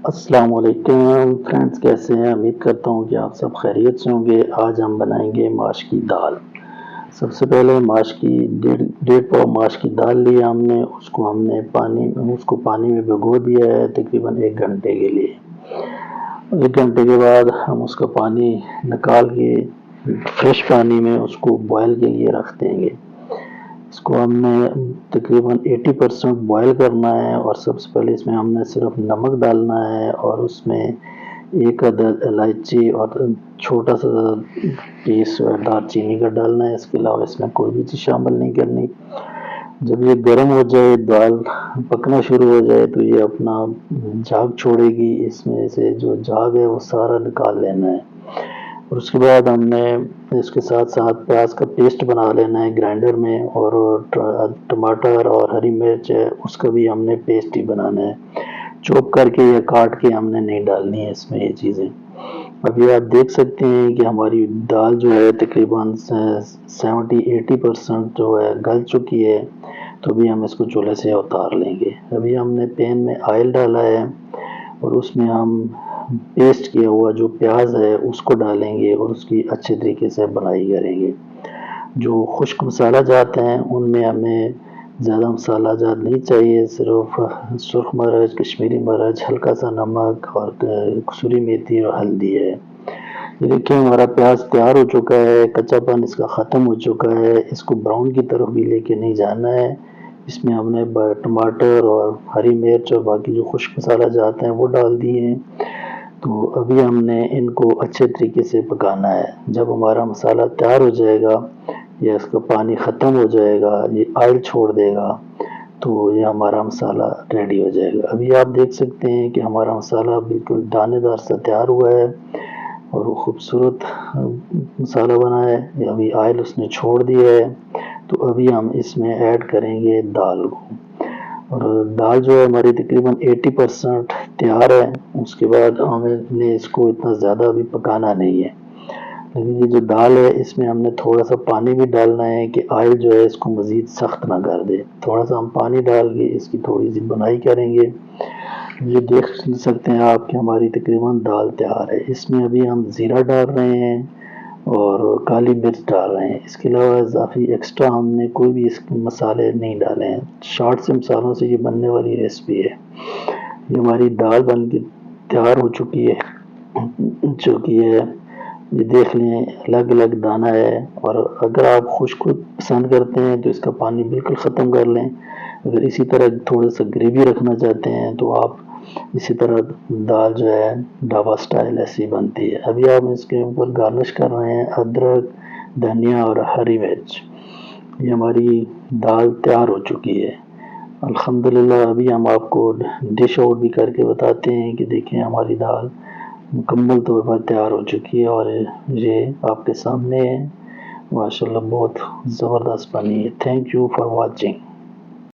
अस्सलाम वालेकुम फ्रेंड्स, कैसे हैं? उम्मीद करता हूँ कि आप सब खैरियत से होंगे। आज हम बनाएंगे माश की दाल। सबसे पहले माश की डेढ़ डेढ़ पाव माश की दाल लिया हमने। उसको पानी में भिगो दिया है तकरीबन 1 घंटे के लिए। 1 घंटे के बाद हम उसका पानी निकाल के फ्रेश पानी में उसको बॉयल के लिए रख देंगे। इसको हमने तकरीबन 80% बॉयल करना है और सबसे पहले इसमें हमने सिर्फ नमक डालना है और उसमें एक अदद इलायची और छोटा सा पीस दालचीनी का डालना है। इसके अलावा इसमें कोई भी चीज़ शामिल नहीं करनी। जब ये गर्म हो जाए, दाल पकना शुरू हो जाए तो ये अपना झाग छोड़ेगी। इसमें से जो झाग है वो सारा निकाल लेना है और उसके बाद हमने इसके साथ साथ प्याज का पेस्ट बना लेना है ग्राइंडर में, और टमाटर और हरी मिर्च है उसका भी हमने पेस्ट ही बनाना है। चॉप करके या काट के हमने नहीं डालनी है इसमें ये चीज़ें। अभी आप देख सकते हैं कि हमारी दाल जो है तकरीबन 70-80% जो है गल चुकी है। तो अभी हम इसको चूल्हे से उतार लेंगे। अभी हमने पैन में ऑयल डाला है और उसमें हम पेस्ट किया हुआ जो प्याज है उसको डालेंगे और उसकी अच्छे तरीके से बनाई करेंगे। जो खुश्क मसाला जात हैं उनमें हमें ज़्यादा मसाला जात नहीं चाहिए, सिर्फ सुरख मिर्च, कश्मीरी मिर्च, हल्का सा नमक और कसूरी मेथी और हल्दी है। ये देखिए हमारा प्याज तैयार हो चुका है, कच्चापन इसका ख़त्म हो चुका है। इसको ब्राउन की तरफ भी लेके नहीं जाना है। इसमें हमने टमाटर और हरी मिर्च और बाकी जो खुश्क मसाला जाते हैं वो डाल दिए हैं। तो अभी हमने इनको अच्छे तरीके से पकाना है। जब हमारा मसाला तैयार हो जाएगा या इसका पानी ख़त्म हो जाएगा, ये ऑयल छोड़ देगा, तो ये हमारा मसाला रेडी हो जाएगा। अभी आप देख सकते हैं कि हमारा मसाला बिल्कुल दानेदार सा तैयार हुआ है और वो खूबसूरत मसाला बना है। अभी ऑयल उसने छोड़ दिया है तो अभी हम इसमें ऐड करेंगे दाल को। और दाल जो है हमारी तकरीबन 80% तैयार है। उसके बाद हमने इसको इतना ज़्यादा अभी पकाना नहीं है, लेकिन ये जो दाल है इसमें हमने थोड़ा सा पानी भी डालना है कि ऑयल जो है इसको मज़ीद सख्त ना कर दे। थोड़ा सा हम पानी डाल के इसकी थोड़ी सी बुनाई करेंगे। ये देख सकते हैं आप कि हमारी तकरीबन दाल तैयार है। इसमें अभी हम ज़ीरा डाल रहे हैं और काली मिर्च डाल रहे हैं। इसके अलावा इजाफी एक्स्ट्रा हमने कोई भी इसके मसाले नहीं डाले हैं। शॉर्ट से मसालों से ये बनने वाली रेसिपी है। ये हमारी दाल बन के तैयार हो चुकी है। ये देख लें अलग अलग दाना है। और अगर आप खुश्क पसंद करते हैं तो इसका पानी बिल्कुल ख़त्म कर लें। अगर इसी तरह थोड़ा सा ग्रेवी रखना चाहते हैं तो आप इसी तरह दाल जो है ढाबा स्टाइल ऐसी बनती है। अभी हम इसके ऊपर गार्निश कर रहे हैं अदरक, धनिया और हरी मिर्च। ये हमारी दाल तैयार हो चुकी है अल्हम्दुलिल्लाह। अभी हम आपको डिश आउट भी करके बताते हैं कि देखें हमारी दाल मुकम्मल तौर पर तैयार हो चुकी है और ये आपके सामने है। माशाल्लाह बहुत ज़बरदस्त बनी है। Thank you for watching.